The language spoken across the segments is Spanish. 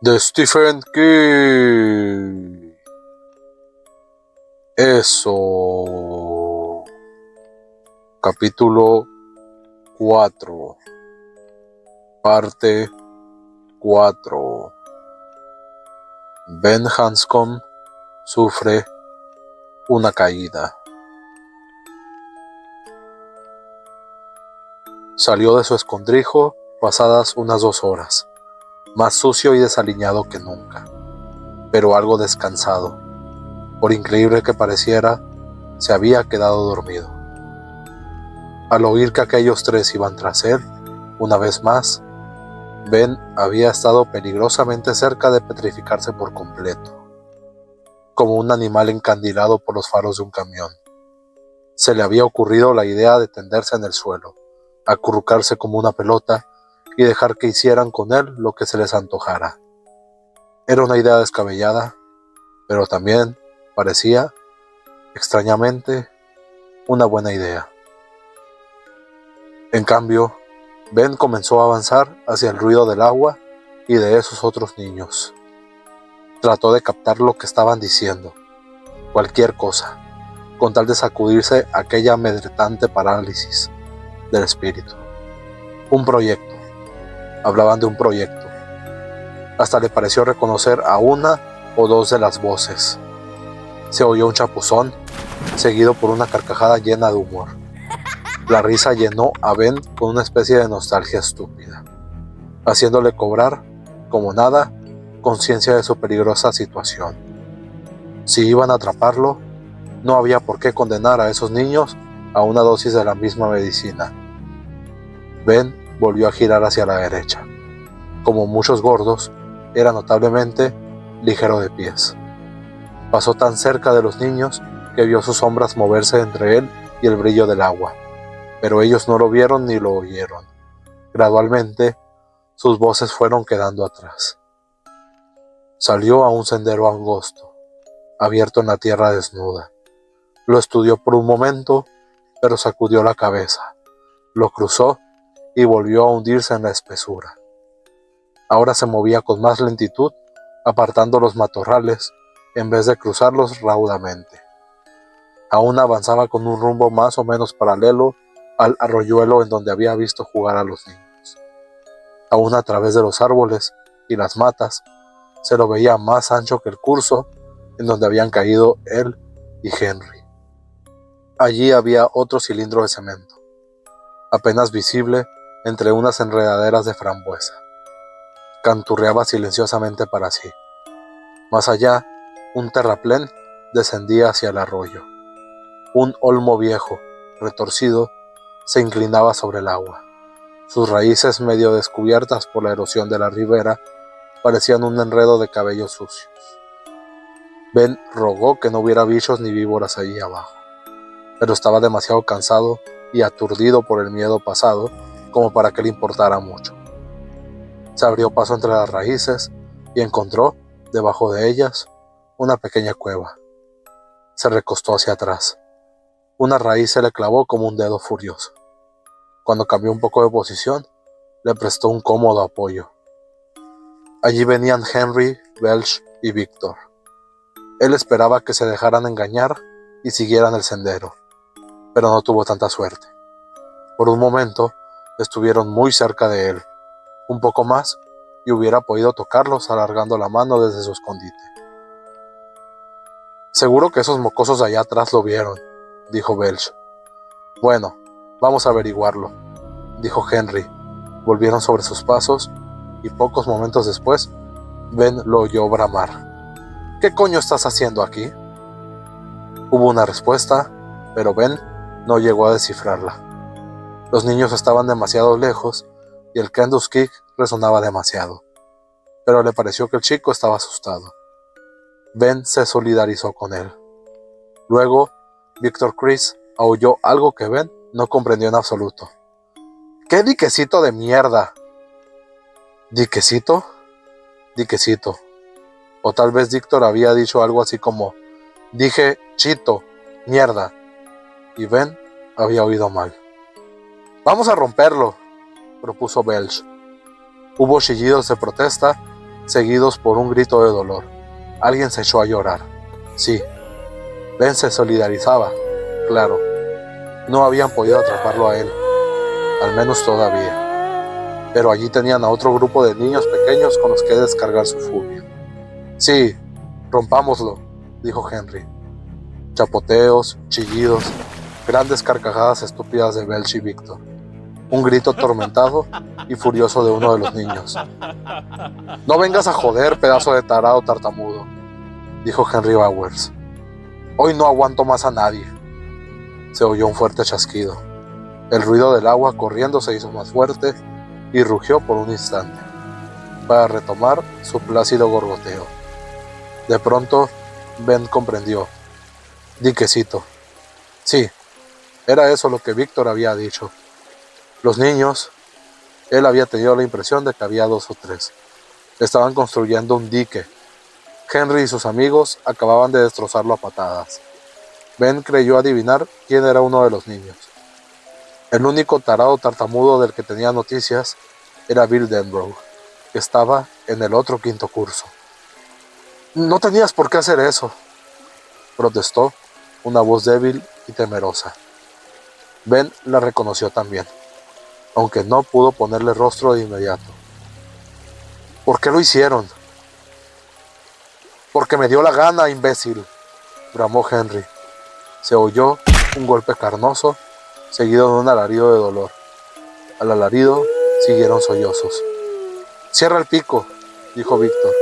De Stephen King. Eso. Capítulo 4. Parte 4. Ben Hanscom sufre una caída. Salió de su escondrijo pasadas unas 2 horas, más sucio y desaliñado que nunca, pero algo descansado. Por increíble que pareciera, se había quedado dormido. Al oír que aquellos 3 iban tras él, una vez más, Ben había estado peligrosamente cerca de petrificarse por completo, como un animal encandilado por los faros de un camión. Se le había ocurrido la idea de tenderse en el suelo, acurrucarse como una pelota y dejar que hicieran con él lo que se les antojara. Era una idea descabellada, pero también parecía, extrañamente, una buena idea. En cambio, Ben comenzó a avanzar hacia el ruido del agua y de esos otros niños. Trató de captar lo que estaban diciendo, cualquier cosa, con tal de sacudirse aquella amedrentante parálisis del espíritu. Un proyecto. Hablaban de un proyecto. Hasta le pareció reconocer a una o dos de las voces. Se oyó un chapuzón, seguido por una carcajada llena de humor. La risa llenó a Ben con una especie de nostalgia estúpida, haciéndole cobrar, como nada, conciencia de su peligrosa situación. Si iban a atraparlo, no había por qué condenar a esos niños a una dosis de la misma medicina. Ben volvió a girar hacia la derecha. Como muchos gordos, era notablemente ligero de pies. Pasó tan cerca de los niños que vio sus sombras moverse entre él y el brillo del agua, pero ellos no lo vieron ni lo oyeron. Gradualmente, sus voces fueron quedando atrás. Salió a un sendero angosto, abierto en la tierra desnuda. Lo estudió por un momento, pero sacudió la cabeza. Lo cruzó y volvió a hundirse en la espesura. Ahora se movía con más lentitud, apartando los matorrales, en vez de cruzarlos raudamente. Aún avanzaba con un rumbo más o menos paralelo al arroyuelo en donde había visto jugar a los niños. Aún a través de los árboles y las matas, se lo veía más ancho que el curso en donde habían caído él y Henry. Allí había otro cilindro de cemento, apenas visible entre unas enredaderas de frambuesa. Canturreaba silenciosamente para sí. Más allá, un terraplén descendía hacia el arroyo. Un olmo viejo, retorcido, se inclinaba sobre el agua. Sus raíces, medio descubiertas por la erosión de la ribera, parecían un enredo de cabellos sucios. Ben rogó que no hubiera bichos ni víboras allí abajo, pero estaba demasiado cansado y aturdido por el miedo pasado como para que le importara mucho. Se abrió paso entre las raíces y encontró, debajo de ellas, una pequeña cueva. Se recostó hacia atrás. Una raíz se le clavó como un dedo furioso. Cuando cambió un poco de posición, le prestó un cómodo apoyo. Allí venían Henry, Belch y Victor. Él esperaba que se dejaran engañar y siguieran el sendero, pero no tuvo tanta suerte. Por un momento, estuvieron muy cerca de él. Un poco más, y hubiera podido tocarlos alargando la mano desde su escondite. Seguro que esos mocosos de allá atrás lo vieron, dijo Belch. Bueno, vamos a averiguarlo, dijo Henry. Volvieron sobre sus pasos y pocos momentos después, Ben lo oyó bramar. ¿Qué coño estás haciendo aquí? Hubo una respuesta, pero Ben no llegó a descifrarla. Los niños estaban demasiado lejos y el candlestick resonaba demasiado, pero le pareció que el chico estaba asustado. Ben se solidarizó con él. Luego, Victor Chris aulló algo que Ben no comprendió en absoluto. ¡Qué diquecito de mierda! ¿Diquecito? Diquecito. O tal vez Victor había dicho algo así como, dije chito, mierda. Y Ben había oído mal. ¡Vamos a romperlo!, propuso Belch. Hubo chillidos de protesta seguidos por un grito de dolor. Alguien se echó a llorar. Sí, Ben se solidarizaba, claro. No habían podido atraparlo a él, al menos todavía. Pero allí tenían a otro grupo de niños pequeños con los que descargar su furia. Sí, rompámoslo, dijo Henry. Chapoteos, chillidos, grandes carcajadas estúpidas de Belch y Victor. Un grito atormentado y furioso de uno de los niños. No vengas a joder, pedazo de tarado tartamudo, dijo Henry Bowers. Hoy no aguanto más a nadie. Se oyó un fuerte chasquido. El ruido del agua corriendo se hizo más fuerte y rugió por un instante, para retomar su plácido gorgoteo. De pronto, Ben comprendió. Diquecito. Sí, era eso lo que Víctor había dicho. Los niños, él había tenido la impresión de que había 2 o 3. Estaban construyendo un dique. Henry y sus amigos acababan de destrozarlo a patadas. Ben creyó adivinar quién era uno de los niños. El único tarado tartamudo del que tenía noticias era Bill Denbrough, que estaba en el otro 5º curso. No tenías por qué hacer eso, protestó una voz débil y temerosa. Ben la reconoció también, aunque no pudo ponerle rostro de inmediato. ¿Por qué lo hicieron? Porque me dio la gana, imbécil, bramó Henry. Se oyó un golpe carnoso, seguido de un alarido de dolor. Al alarido siguieron sollozos. Cierra el pico, dijo Víctor.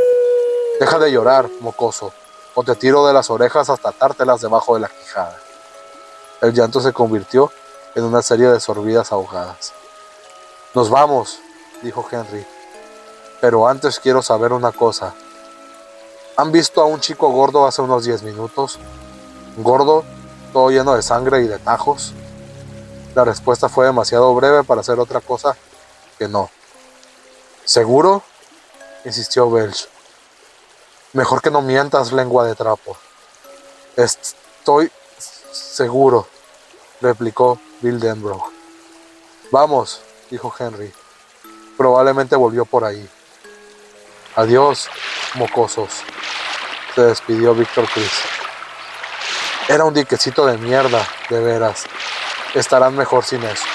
Deja de llorar, mocoso, o te tiro de las orejas hasta atártelas debajo de la quijada. El llanto se convirtió en una serie de sorbidas ahogadas. Nos vamos, dijo Henry. Pero antes quiero saber una cosa. ¿Han visto a un chico gordo hace unos 10 minutos? ¿Gordo, todo lleno de sangre y de tajos? La respuesta fue demasiado breve para hacer otra cosa que no. ¿Seguro?, insistió Belch. Mejor que no mientas, lengua de trapo. Estoy seguro, replicó Bill Denbrough. Vamos, dijo Henry. Probablemente volvió por ahí. Adiós, mocosos, se despidió Víctor Chris. Era un diquecito de mierda, de veras. Estarán mejor sin eso.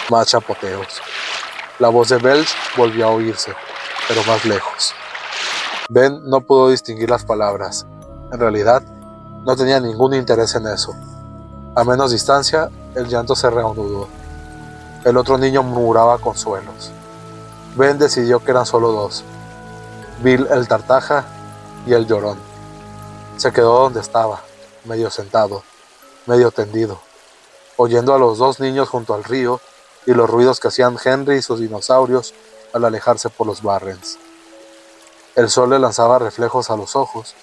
Más chapoteos. La voz de Belch volvió a oírse, pero más lejos. Ben no pudo distinguir las palabras. En realidad, no tenía ningún interés en eso. A menos distancia, el llanto se reanudó. El otro niño murmuraba consuelos. Ben decidió que eran solo 2. Bill el tartaja y el llorón. Se quedó donde estaba, medio sentado, medio tendido, oyendo a los 2 niños junto al río y los ruidos que hacían Henry y sus dinosaurios al alejarse por los barrens. El sol le lanzaba reflejos a los ojos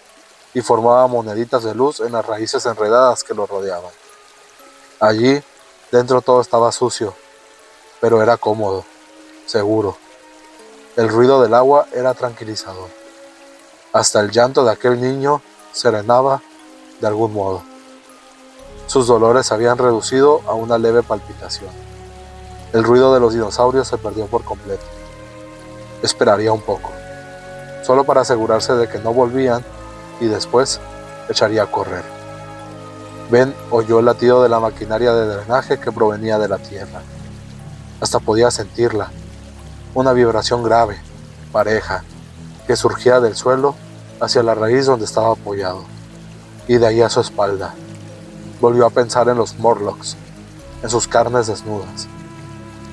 y formaba moneditas de luz en las raíces enredadas que lo rodeaban. Allí, dentro todo estaba sucio, pero era cómodo, seguro. El ruido del agua era tranquilizador. Hasta el llanto de aquel niño serenaba de algún modo. Sus dolores se habían reducido a una leve palpitación. El ruido de los dinosaurios se perdió por completo. Esperaría un poco, solo para asegurarse de que no volvían, y después echaría a correr. Ben oyó el latido de la maquinaria de drenaje que provenía de la tierra. Hasta podía sentirla, una vibración grave, pareja, que surgía del suelo hacia la raíz donde estaba apoyado, y de ahí a su espalda. Volvió a pensar en los Morlocks, en sus carnes desnudas.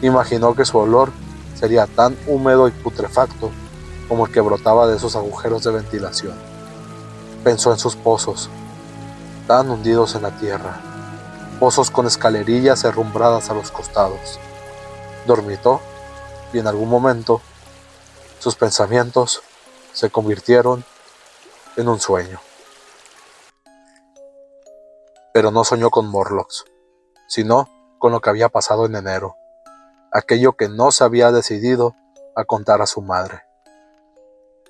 Imaginó que su olor sería tan húmedo y putrefacto como el que brotaba de esos agujeros de ventilación. Pensó en sus pozos, tan hundidos en la tierra, pozos con escalerillas herrumbradas a los costados. Dormitó y en algún momento sus pensamientos se convirtieron en un sueño. Pero no soñó con Morlocks, sino con lo que había pasado en enero, aquello que no se había decidido a contar a su madre.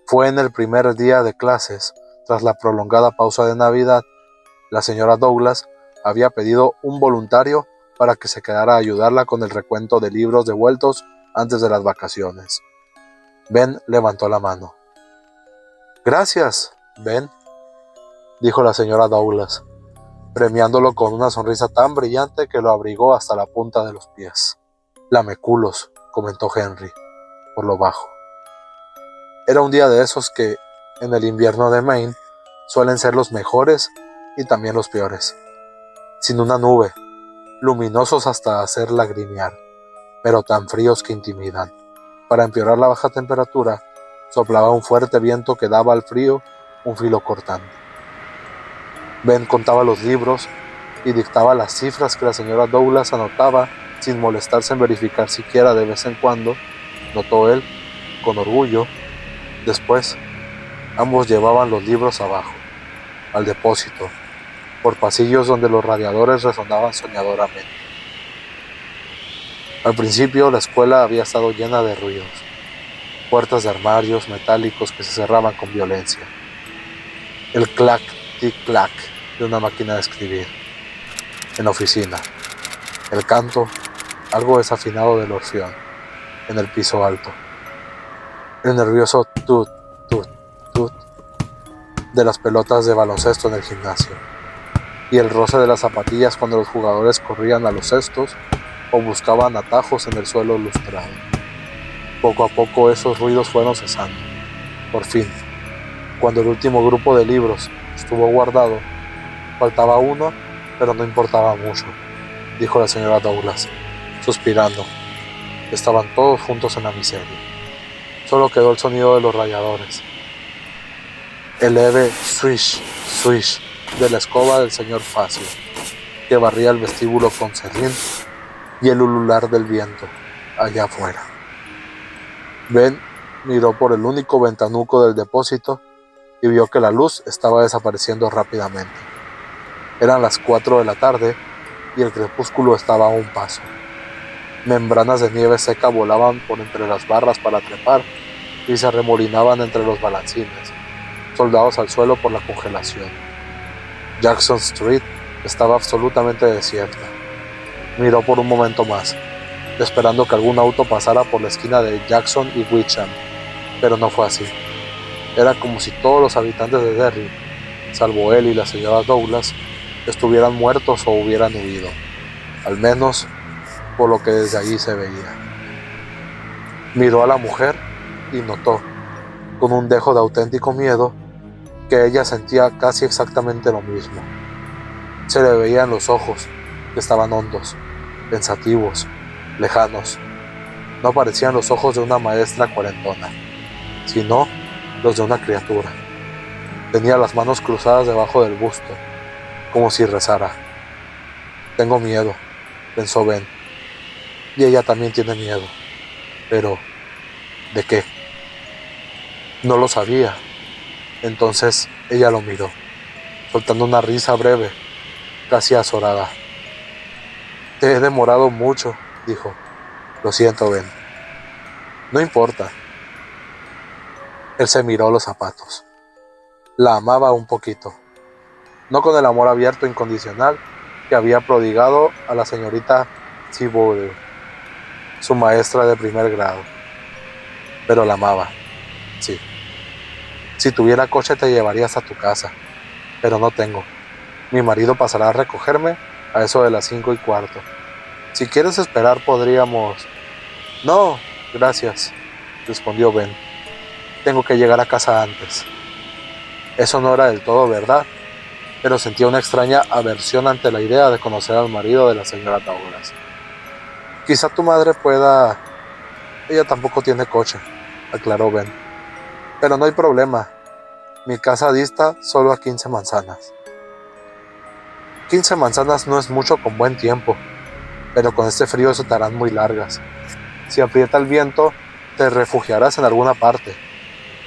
Fue en el primer día de clases, tras la prolongada pausa de Navidad. La señora Douglas había pedido un voluntario para que se quedara a ayudarla con el recuento de libros devueltos antes de las vacaciones. Ben levantó la mano. «Gracias, Ben», dijo la señora Douglas, premiándolo con una sonrisa tan brillante que lo abrigó hasta la punta de los pies. «Lameculos», comentó Henry, por lo bajo. Era un día de esos que, en el invierno de Maine, suelen ser los mejores y también los peores. Sin una nube, luminosos hasta hacer lagrimear, pero tan fríos que intimidan. Para empeorar la baja temperatura, soplaba un fuerte viento que daba al frío un filo cortante. Ben contaba los libros y dictaba las cifras que la señora Douglas anotaba sin molestarse en verificar siquiera de vez en cuando, notó él, con orgullo. Después, ambos llevaban los libros abajo, al depósito, por pasillos donde los radiadores resonaban soñadoramente. Al principio la escuela había estado llena de ruidos, puertas de armarios metálicos que se cerraban con violencia, el clac, tic-clac de una máquina de escribir. En la oficina, el canto, algo desafinado del orfeón, en el piso alto, el nervioso tut, tut, tut de las pelotas de baloncesto en el gimnasio, y el roce de las zapatillas cuando los jugadores corrían a los cestos o buscaban atajos en el suelo lustrado. Poco a poco esos ruidos fueron cesando. Por fin, cuando el último grupo de libros estuvo guardado, faltaba uno, pero no importaba mucho, dijo la señora Douglas, suspirando. Estaban todos juntos en la miseria. Solo quedó el sonido de los radiadores, el leve swish, swish de la escoba del señor Facio, que barría el vestíbulo con serrín, y el ulular del viento allá afuera. Ben miró por el único ventanuco del depósito y vio que la luz estaba desapareciendo rápidamente. Eran las 4 de la tarde y el crepúsculo estaba a un paso. Membranas de nieve seca volaban por entre las barras para trepar y se arremolinaban entre los balancines, soldados al suelo por la congelación. Jackson Street estaba absolutamente desierta. Miró por un momento más, esperando que algún auto pasara por la esquina de Jackson y Witcham, pero no fue así. Era como si todos los habitantes de Derry, salvo él y la señora Douglas, estuvieran muertos o hubieran huido, al menos por lo que desde allí se veía. Miró a la mujer y notó, con un dejo de auténtico miedo, que ella sentía casi exactamente lo mismo. Se le veían los ojos, que estaban hondos, pensativos, lejanos. No parecían los ojos de una maestra cuarentona, sino los de una criatura. Tenía las manos cruzadas debajo del busto, como si rezara. «Tengo miedo», pensó Ben, y ella también tiene miedo. Pero, ¿de qué? No lo sabía. Entonces ella lo miró, soltando una risa breve, casi azorada. «Te he demorado mucho», dijo. «Lo siento, Ben». «No importa». Él se miró los zapatos. La amaba un poquito, no con el amor abierto e incondicional que había prodigado a la señorita Seabury, su maestra de primer grado, pero la amaba, sí. «Si tuviera coche te llevaría hasta tu casa, pero no tengo. Mi marido pasará a recogerme a eso de las 5:15. Si quieres esperar podríamos...». «No, gracias», respondió Ben. «Tengo que llegar a casa antes». Eso no era del todo verdad, pero sentía una extraña aversión ante la idea de conocer al marido de la señora Douglas. «Quizá tu madre pueda...». «Ella tampoco tiene coche», aclaró Ben. «Pero no hay problema. Mi casa dista solo a 15 manzanas». 15 manzanas no es mucho con buen tiempo, pero con este frío se te harán muy largas. Si aprieta el viento, te refugiarás en alguna parte.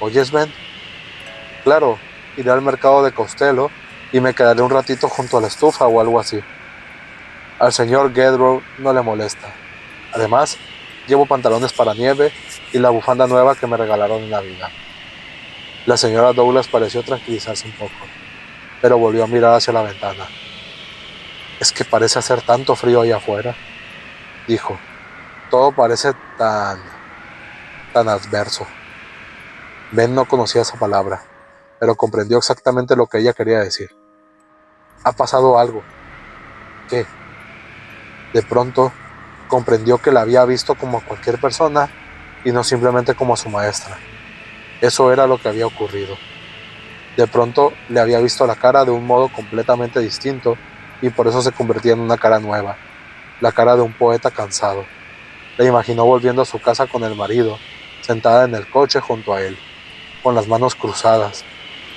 ¿Oyes, Ben? «Claro, iré al mercado de Costello y me quedaré un ratito junto a la estufa o algo así. Al señor Gedrow no le molesta. Además, llevo pantalones para nieve y la bufanda nueva que me regalaron en Navidad». La señora Douglas pareció tranquilizarse un poco, pero volvió a mirar hacia la ventana. «Es que parece hacer tanto frío allá afuera», dijo. «Todo parece tan adverso». Ben no conocía esa palabra, pero comprendió exactamente lo que ella quería decir. Ha pasado algo. ¿Qué? De pronto, comprendió que la había visto como a cualquier persona y no simplemente como a su maestra. Eso era lo que había ocurrido. De pronto le había visto la cara de un modo completamente distinto y por eso se convertía en una cara nueva, la cara de un poeta cansado. La imaginó volviendo a su casa con el marido, sentada en el coche junto a él, con las manos cruzadas,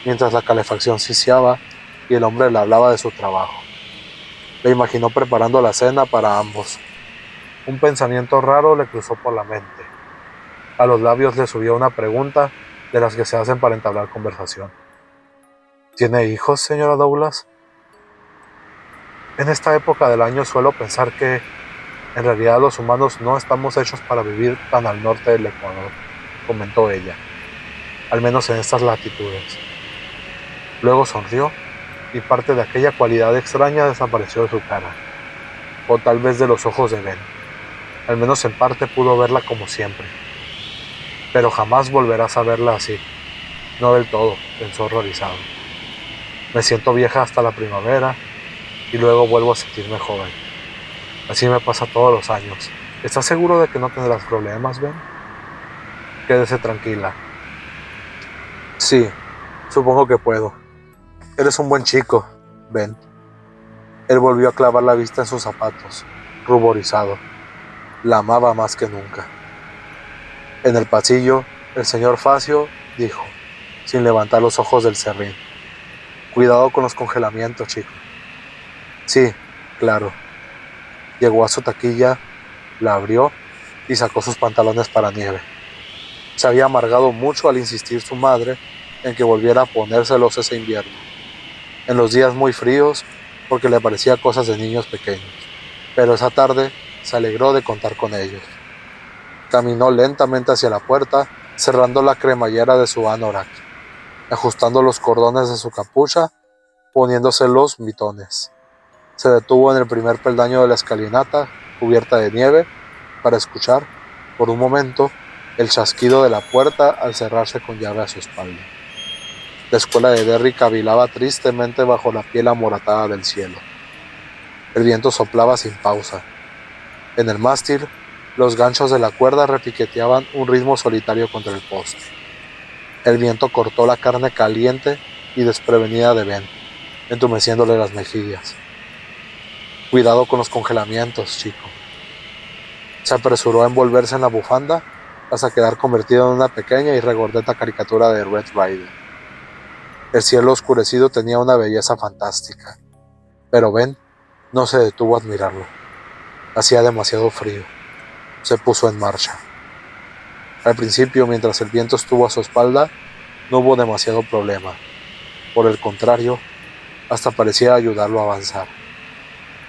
mientras la calefacción siseaba y el hombre le hablaba de su trabajo. La imaginó preparando la cena para ambos. Un pensamiento raro le cruzó por la mente. A los labios le subió una pregunta de las que se hacen para entablar conversación. ¿Tiene hijos, señora Douglas? En esta época del año suelo pensar que, en realidad, los humanos no estamos hechos para vivir tan al norte del Ecuador, comentó ella, al menos en estas latitudes. Luego sonrió y parte de aquella cualidad extraña desapareció de su cara, o tal vez de los ojos de Ben. Al menos en parte pudo verla como siempre. Pero jamás volverás a verla así. No del todo, pensó horrorizado. Me siento vieja hasta la primavera y luego vuelvo a sentirme joven. Así me pasa todos los años. ¿Estás seguro de que no tendrás problemas, Ben? Quédese tranquila. Sí, supongo que puedo. Eres un buen chico, Ben. Él volvió a clavar la vista en sus zapatos, ruborizado. La amaba más que nunca. En el pasillo, el señor Facio dijo, sin levantar los ojos del serrín. Cuidado con los congelamientos, chico. Sí, claro. Llegó a su taquilla, la abrió y sacó sus pantalones para nieve. Se había amargado mucho al insistir su madre en que volviera a ponérselos ese invierno, en los días muy fríos, porque le parecía cosas de niños pequeños. Pero esa tarde se alegró de contar con ellos. Caminó lentamente hacia la puerta, cerrando la cremallera de su anorak, ajustando los cordones de su capucha, poniéndose los mitones. Se detuvo en el primer peldaño de la escalinata, cubierta de nieve, para escuchar, por un momento, el chasquido de la puerta al cerrarse con llave a su espalda. La escuela de Derry cavilaba tristemente bajo la piel amoratada del cielo. El viento soplaba sin pausa. En el mástil, los ganchos de la cuerda repiqueteaban un ritmo solitario contra el poste. El viento cortó la carne caliente y desprevenida de Ben, entumeciéndole las mejillas. Cuidado con los congelamientos, chico. Se apresuró a envolverse en la bufanda hasta quedar convertido en una pequeña y regordeta caricatura de Red Rider. El cielo oscurecido tenía una belleza fantástica, pero Ben no se detuvo a admirarlo. Hacía demasiado frío. Se puso en marcha. Al principio, mientras el viento estuvo a su espalda, no hubo demasiado problema. Por el contrario, hasta parecía ayudarlo a avanzar.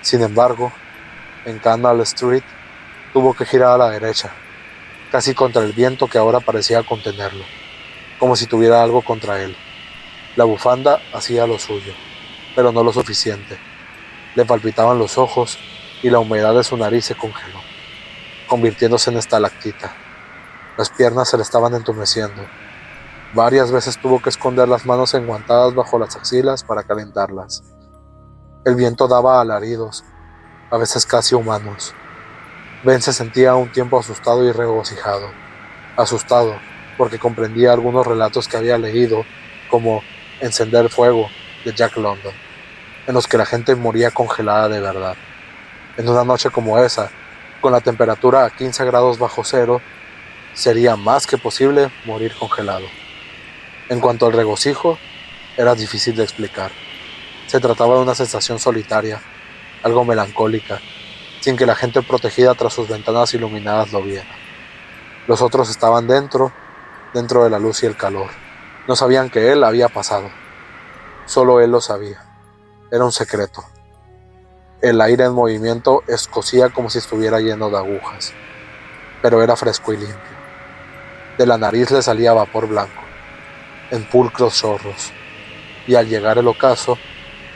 Sin embargo, en Canal Street, tuvo que girar a la derecha, casi contra el viento que ahora parecía contenerlo, como si tuviera algo contra él. La bufanda hacía lo suyo, pero no lo suficiente. Le palpitaban los ojos y la humedad de su nariz se congeló, convirtiéndose en estalactita. Las piernas se le estaban entumeciendo. Varias veces tuvo que esconder las manos enguantadas bajo las axilas para calentarlas. El viento daba alaridos, a veces casi humanos. Ben se sentía a un tiempo asustado y regocijado. Asustado porque comprendía algunos relatos que había leído, como Encender fuego, de Jack London, en los que la gente moría congelada de verdad. En una noche como esa, con la temperatura a 15 grados bajo cero, sería más que posible morir congelado. En cuanto al regocijo, era difícil de explicar. Se trataba de una sensación solitaria, algo melancólica, sin que la gente protegida tras sus ventanas iluminadas lo viera. Los otros estaban dentro de la luz y el calor. No sabían que él había pasado. Solo él lo sabía. Era un secreto. El aire en movimiento escocía como si estuviera lleno de agujas, pero era fresco y limpio. De la nariz le salía vapor blanco, en pulcros chorros, y al llegar el ocaso,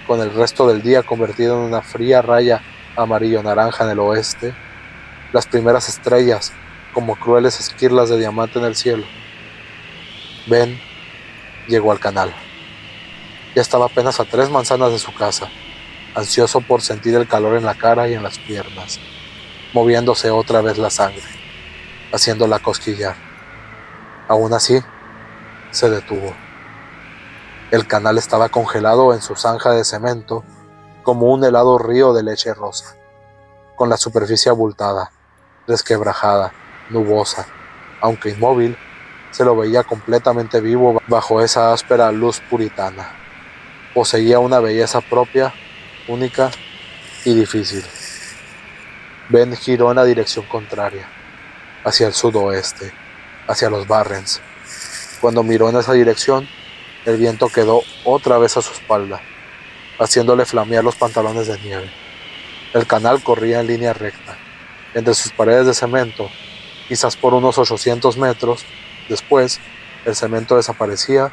con el resto del día convertido en una fría raya amarillo-naranja en el oeste, las primeras estrellas como crueles esquirlas de diamante en el cielo. Ben llegó al canal. Ya estaba apenas a 3 manzanas de su casa, ansioso por sentir el calor en la cara y en las piernas, moviéndose otra vez la sangre, haciéndola cosquillar. Aún así, se detuvo. El canal estaba congelado en su zanja de cemento, como un helado río de leche rosa, con la superficie abultada, resquebrajada, nubosa. Aunque inmóvil, se lo veía completamente vivo bajo esa áspera luz puritana. Poseía una belleza propia, única y difícil. Ben giró en la dirección contraria, hacia el sudoeste, hacia los Barrens. Cuando miró en esa dirección, el viento quedó otra vez a su espalda, haciéndole flamear los pantalones de nieve. El canal corría en línea recta, entre sus paredes de cemento, quizás por unos 800 metros. Después, el cemento desaparecía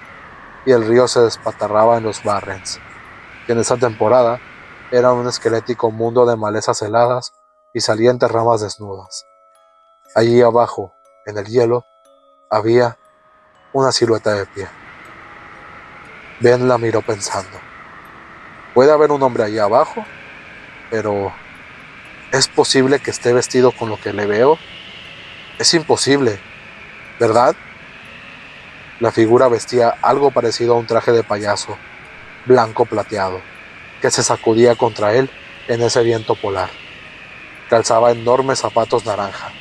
y el río se despatarraba en los Barrens, que en esa temporada era un esquelético mundo de malezas heladas y salientes ramas desnudas. Allí abajo, en el hielo, había una silueta de pie. Ben la miró pensando. Puede haber un hombre allí abajo, pero ¿es posible que esté vestido con lo que le veo? Es imposible, ¿verdad? La figura vestía algo parecido a un traje de payaso, blanco plateado, que se sacudía contra él en ese viento polar. Calzaba enormes zapatos naranja,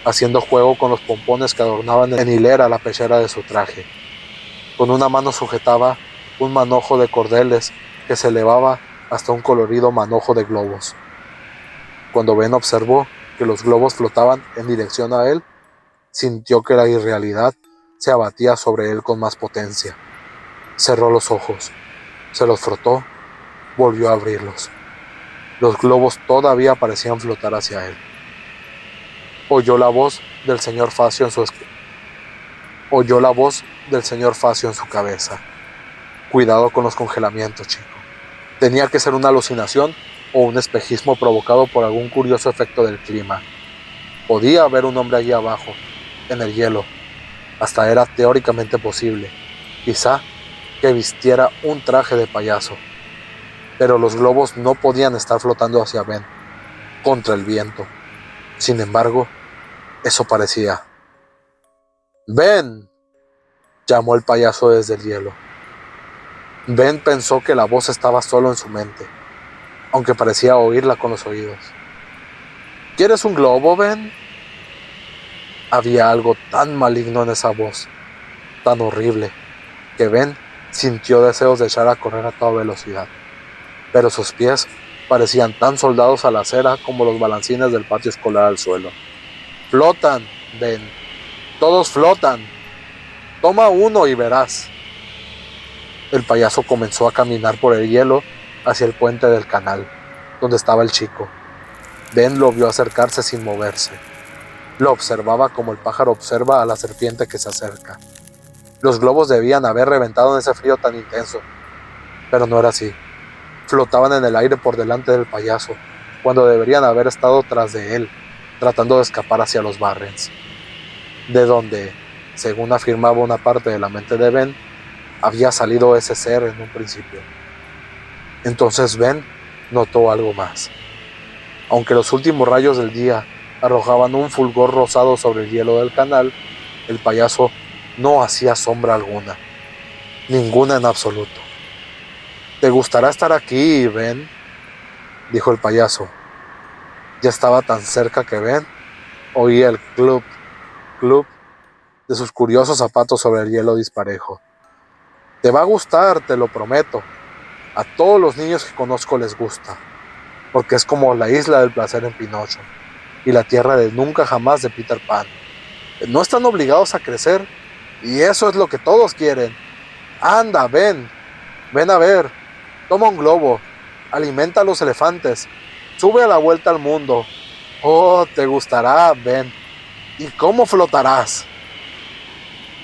haciendo juego con los pompones que adornaban en hilera la pechera de su traje. Con una mano sujetaba un manojo de cordeles que se elevaba hasta un colorido manojo de globos. Cuando Ben observó que los globos flotaban en dirección a él, sintió que la irrealidad se abatía sobre él con más potencia. Cerró los ojos, se los frotó, volvió a abrirlos. Los globos todavía parecían flotar hacia él. Oyó la voz del señor Facio en su cabeza. Cuidado con los congelamientos, chico. Tenía que ser una alucinación o un espejismo provocado por algún curioso efecto del clima. Podía haber un hombre allí abajo, en el hielo. Hasta era teóricamente posible, quizá, que vistiera un traje de payaso. Pero los globos no podían estar flotando hacia Ben, contra el viento. Sin embargo, eso parecía. ¡Ben!, llamó el payaso desde el hielo. Ben pensó que la voz estaba solo en su mente, aunque parecía oírla con los oídos. ¿Quieres un globo, Ben? Había algo tan maligno en esa voz, tan horrible, que Ben sintió deseos de echar a correr a toda velocidad. Pero sus pies parecían tan soldados a la acera como los balancines del patio escolar al suelo. ¡Flotan, Ben! ¡Todos flotan! Toma uno y verás. El payaso comenzó a caminar por el hielo hacia el puente del canal, donde estaba el chico. Ben lo vio acercarse sin moverse. Lo observaba como el pájaro observa a la serpiente que se acerca. Los globos debían haber reventado en ese frío tan intenso, pero no era así. Flotaban en el aire por delante del payaso, cuando deberían haber estado tras de él, tratando de escapar hacia los Barrens, de donde, según afirmaba una parte de la mente de Ben, había salido ese ser en un principio. Entonces Ben notó algo más. Aunque los últimos rayos del día arrojaban un fulgor rosado sobre el hielo del canal, el payaso no hacía sombra alguna, ninguna en absoluto. «¿Te gustará estar aquí, Ben?», dijo el payaso. Ya estaba tan cerca que Ben oía el clup, clup de sus curiosos zapatos sobre el hielo disparejo. «Te va a gustar, te lo prometo. A todos los niños que conozco les gusta, porque es como la isla del placer en Pinocho y la tierra de nunca jamás de Peter Pan. No están obligados a crecer, y eso es lo que todos quieren. Anda, ven a ver, toma un globo, alimenta a los elefantes, sube a la vuelta al mundo. Oh, te gustará, Ben. ¿Y cómo flotarás?».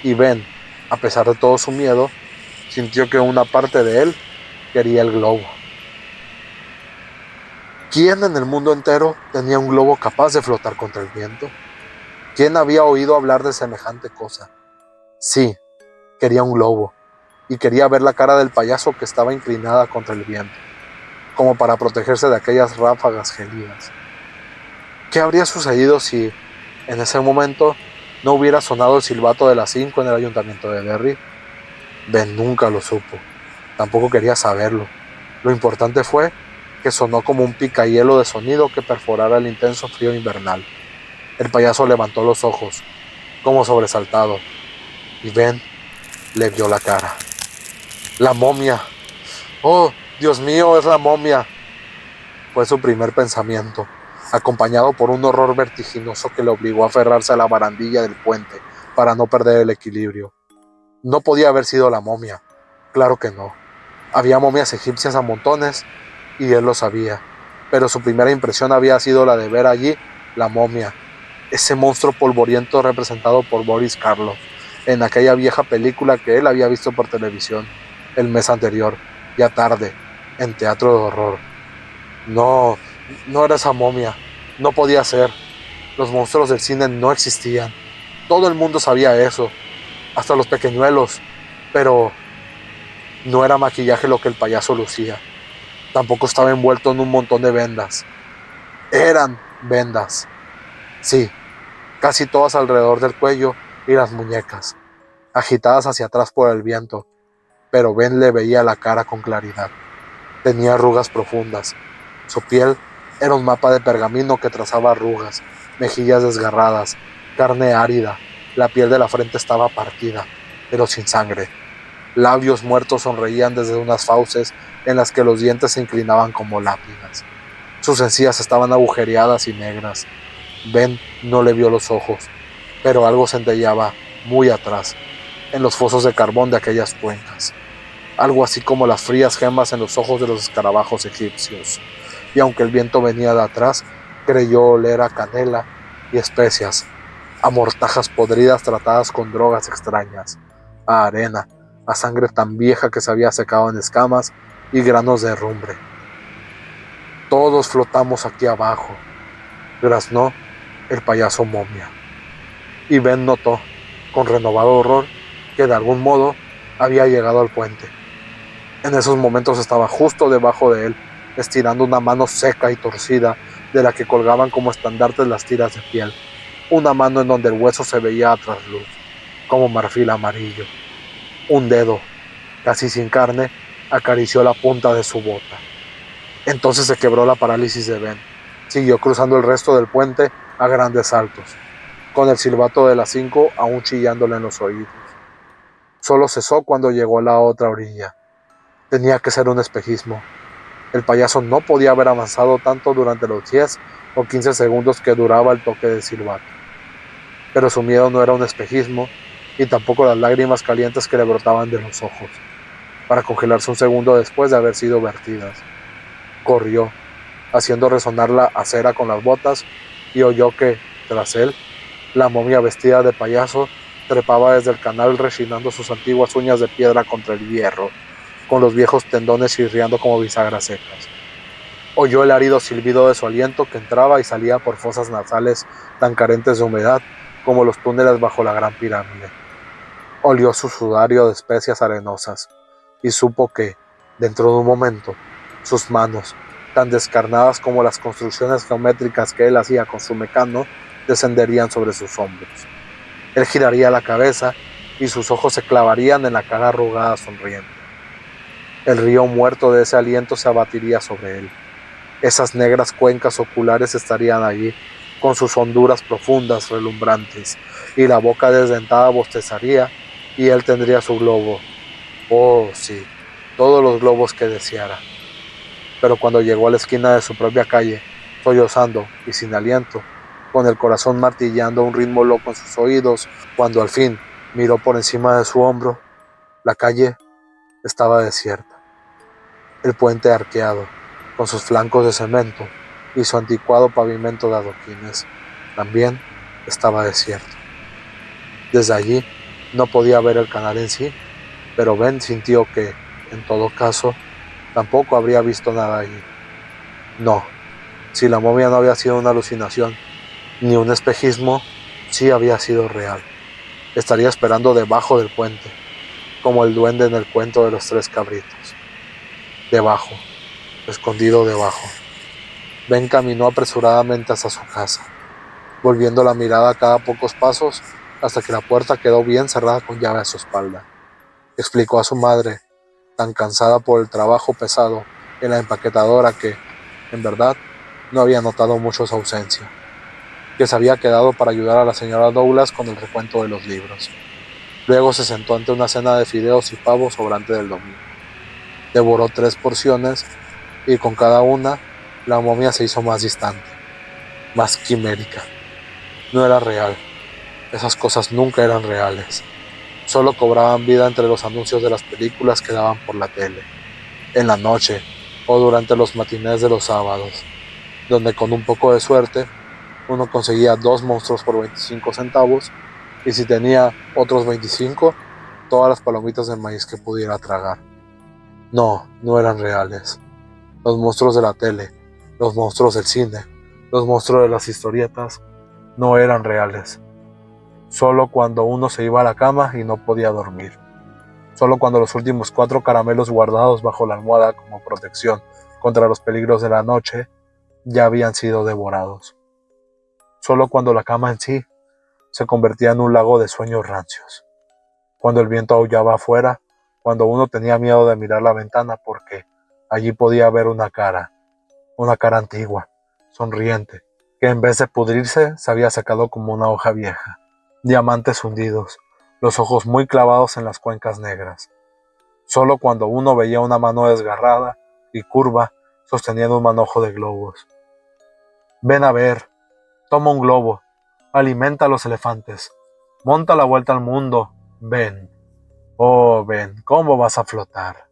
Y Ben, a pesar de todo su miedo, sintió que una parte de él quería el globo. ¿Quién en el mundo entero tenía un globo capaz de flotar contra el viento? ¿Quién había oído hablar de semejante cosa? Sí, Quería un globo, y quería ver la cara del payaso que estaba inclinada contra el viento, como para protegerse de aquellas ráfagas gélidas. ¿Qué habría sucedido si, en ese momento, no hubiera sonado el silbato de las 5 en el ayuntamiento de Derry? Ben nunca lo supo. Tampoco quería saberlo. Lo importante fue que sonó como un picahielo de sonido que perforara el intenso frío invernal. El payaso levantó los ojos, como sobresaltado, y Ben le vio la cara. ¡La momia! ¡Oh, Dios mío, es la momia! Fue su primer pensamiento, acompañado por un horror vertiginoso que le obligó a aferrarse a la barandilla del puente para no perder el equilibrio. No podía haber sido la momia. Claro que no. Había momias egipcias a montones, y él lo sabía, pero su primera impresión había sido la de ver allí la momia, ese monstruo polvoriento representado por Boris Karloff en aquella vieja película que él había visto por televisión el mes anterior, ya tarde, en teatro de horror. No, no era esa momia, no podía ser. Los monstruos del cine no existían. Todo el mundo sabía eso, hasta los pequeñuelos, pero no era maquillaje lo que el payaso lucía. Tampoco estaba envuelto en un montón de vendas. Eran vendas. Sí, casi todas alrededor del cuello y las muñecas, agitadas hacia atrás por el viento, pero Ben le veía la cara con claridad. Tenía arrugas profundas. Su piel era un mapa de pergamino que trazaba arrugas, mejillas desgarradas, carne árida. La piel de la frente estaba partida, pero sin sangre. Labios muertos sonreían desde unas fauces en las que los dientes se inclinaban como lápidas. Sus encías estaban agujereadas y negras. Ben no le vio los ojos, pero algo centelleaba muy atrás, en los fosos de carbón de aquellas cuencas. Algo así como las frías gemas en los ojos de los escarabajos egipcios. Y aunque el viento venía de atrás, creyó oler a canela y especias, a mortajas podridas tratadas con drogas extrañas, a arena, a sangre tan vieja que se había secado en escamas y granos de herrumbre. Todos flotamos aquí abajo, graznó el payaso momia. Y Ben notó, con renovado horror, que de algún modo había llegado al puente. En esos momentos estaba justo debajo de él, estirando una mano seca y torcida de la que colgaban como estandartes las tiras de piel. Una mano en donde el hueso se veía a trasluz, como marfil amarillo. Un dedo, casi sin carne, acarició la punta de su bota. Entonces se quebró la parálisis de Ben. Siguió cruzando el resto del puente a grandes saltos, con el silbato de las 5 aún chillándole en los oídos. Solo cesó cuando llegó a la otra orilla. Tenía que ser un espejismo. El payaso no podía haber avanzado tanto durante los 10 o 15 segundos que duraba el toque del silbato. Pero su miedo no era un espejismo, y tampoco las lágrimas calientes que le brotaban de los ojos, para congelarse un segundo después de haber sido vertidas. Corrió, haciendo resonar la acera con las botas, y oyó que, tras él, la momia vestida de payaso trepaba desde el canal rechinando sus antiguas uñas de piedra contra el hierro, con los viejos tendones chirriando como bisagras secas. Oyó el árido silbido de su aliento que entraba y salía por fosas nasales tan carentes de humedad como los túneles bajo la gran pirámide. Olió su sudario de especias arenosas y supo que, dentro de un momento, sus manos, tan descarnadas como las construcciones geométricas que él hacía con su mecano, descenderían sobre sus hombros. Él giraría la cabeza y sus ojos se clavarían en la cara arrugada sonriente. El río muerto de ese aliento se abatiría sobre él. Esas negras cuencas oculares estarían allí, con sus honduras profundas, relumbrantes, y la boca desdentada bostezaría, y él tendría su globo. Oh, sí, todos los globos que deseara. Pero cuando llegó a la esquina de su propia calle, sollozando y sin aliento, con el corazón martillando a un ritmo loco en sus oídos, cuando al fin miró por encima de su hombro, la calle estaba desierta. El puente arqueado, con sus flancos de cemento y su anticuado pavimento de adoquines, también estaba desierto. Desde allí no podía ver el canal en sí, pero Ben sintió que, en todo caso, tampoco habría visto nada allí. No, si la momia no había sido una alucinación, ni un espejismo, sí había sido real. Estaría esperando debajo del puente, como el duende en el cuento de los 3 cabritos. Debajo, escondido debajo. Ben caminó apresuradamente hacia su casa, volviendo la mirada cada pocos pasos hasta que la puerta quedó bien cerrada con llave a su espalda. Explicó a su madre, tan cansada por el trabajo pesado en la empaquetadora que, en verdad, no había notado mucho su ausencia, que se había quedado para ayudar a la señora Douglas con el recuento de los libros. Luego se sentó ante una cena de fideos y pavo sobrante del domingo. Devoró 3 porciones y con cada una la momia se hizo más distante, más quimérica. No era real. Esas cosas nunca eran reales. Solo cobraban vida entre los anuncios de las películas que daban por la tele, en la noche o durante los matinés de los sábados, donde con un poco de suerte uno conseguía 2 monstruos por 25 centavos y si tenía otros 25, todas las palomitas de maíz que pudiera tragar. No, no eran reales. Los monstruos de la tele, los monstruos del cine, los monstruos de las historietas, no eran reales. Solo cuando uno se iba a la cama y no podía dormir. Solo cuando los últimos 4 caramelos guardados bajo la almohada como protección contra los peligros de la noche ya habían sido devorados. Solo cuando la cama en sí se convertía en un lago de sueños rancios. Cuando el viento aullaba afuera, cuando uno tenía miedo de mirar la ventana porque allí podía ver una cara antigua, sonriente, que en vez de pudrirse se había secado como una hoja vieja. Diamantes hundidos, los ojos muy clavados en las cuencas negras. Solo cuando uno veía una mano desgarrada y curva sosteniendo un manojo de globos. Ven a ver, toma un globo, alimenta a los elefantes, monta la vuelta al mundo, ven. Oh, Ben, ¿cómo vas a flotar?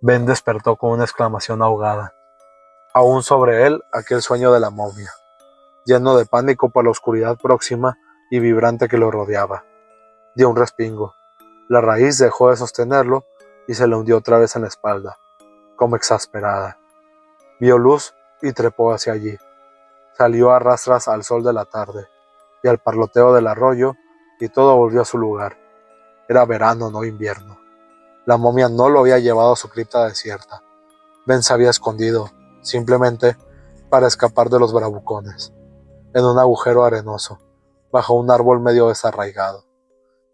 Ben despertó con una exclamación ahogada. Aún sobre él aquel sueño de la momia, lleno de pánico por la oscuridad próxima y vibrante que lo rodeaba. Dio un respingo. La raíz dejó de sostenerlo y se le hundió otra vez en la espalda, como exasperada. Vio luz y trepó hacia allí. Salió a rastras al sol de la tarde y al parloteo del arroyo y todo volvió a su lugar. Era verano, no invierno. La momia no lo había llevado a su cripta desierta. Ben se había escondido, simplemente, para escapar de los bravucones, en un agujero arenoso, bajo un árbol medio desarraigado.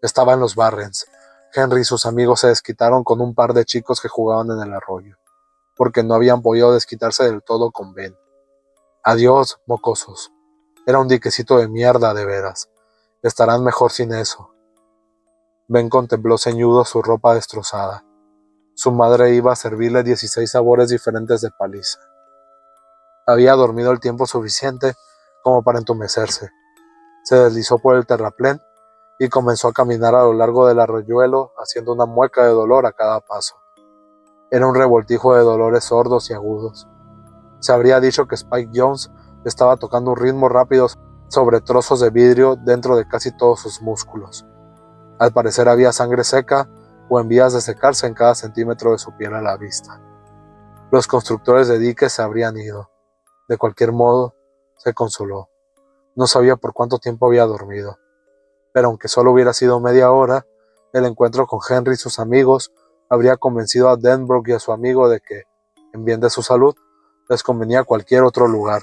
Estaba en los Barrens. Henry y sus amigos se desquitaron con un par de chicos que jugaban en el arroyo, porque no habían podido desquitarse del todo con Ben. Adiós, mocosos. Era un diquecito de mierda, de veras. Estarán mejor sin eso. Ben contempló ceñudo su ropa destrozada. Su madre iba a servirle 16 sabores diferentes de paliza. Había dormido el tiempo suficiente como para entumecerse. Se deslizó por el terraplén y comenzó a caminar a lo largo del arroyuelo haciendo una mueca de dolor a cada paso. Era un revoltijo de dolores sordos y agudos. Se habría dicho que Spike Jones estaba tocando un ritmo rápido sobre trozos de vidrio dentro de casi todos sus músculos. Al parecer había sangre seca o en vías de secarse en cada centímetro de su piel a la vista. Los constructores de diques se habrían ido. De cualquier modo, se consoló. No sabía por cuánto tiempo había dormido, pero aunque solo hubiera sido media hora, el encuentro con Henry y sus amigos habría convencido a Denbrook y a su amigo de que, en bien de su salud, les convenía cualquier otro lugar.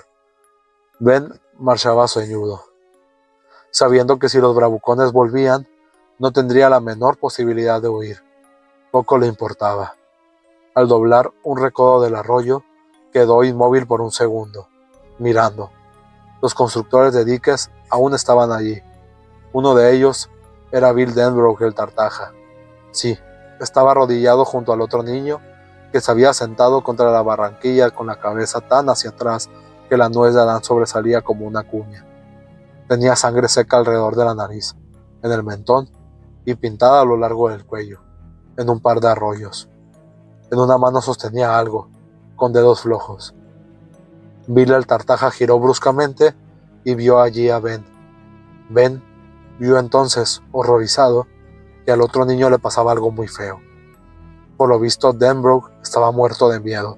Ben marchaba ceñudo, sabiendo que si los bravucones volvían, no tendría la menor posibilidad de huir. Poco le importaba. Al doblar un recodo del arroyo, quedó inmóvil por un segundo, mirando. Los constructores de diques aún estaban allí. Uno de ellos era Bill Denbrook, el tartaja. Sí, estaba arrodillado junto al otro niño, que se había sentado contra la barranquilla con la cabeza tan hacia atrás que la nuez de Adán sobresalía como una cuña. Tenía sangre seca alrededor de la nariz, en el mentón y pintada a lo largo del cuello, en un par de arroyos. En una mano sostenía algo, con dedos flojos. Bill el tartaja giró bruscamente y vio allí a Ben. Ben vio entonces, horrorizado, que al otro niño le pasaba algo muy feo. Por lo visto, Denbrook estaba muerto de miedo.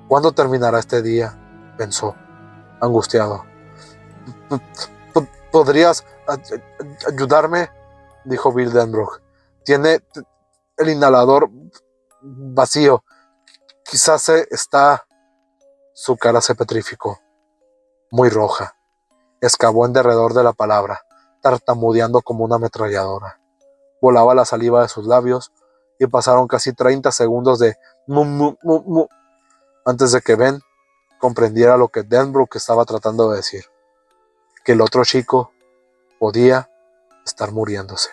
¿Cuándo terminará este día?, pensó, angustiado. ¿Podrías ayudarme?, dijo Bill Denbrook. Tiene el inhalador vacío. Quizás está... Su cara se petrificó, muy roja. Excavó en derredor de la palabra, tartamudeando como una ametralladora. Volaba la saliva de sus labios y pasaron casi 30 segundos de mu, mu, mu, mu, antes de que Ben comprendiera lo que Denbrook estaba tratando de decir, que el otro chico podía estar muriéndose.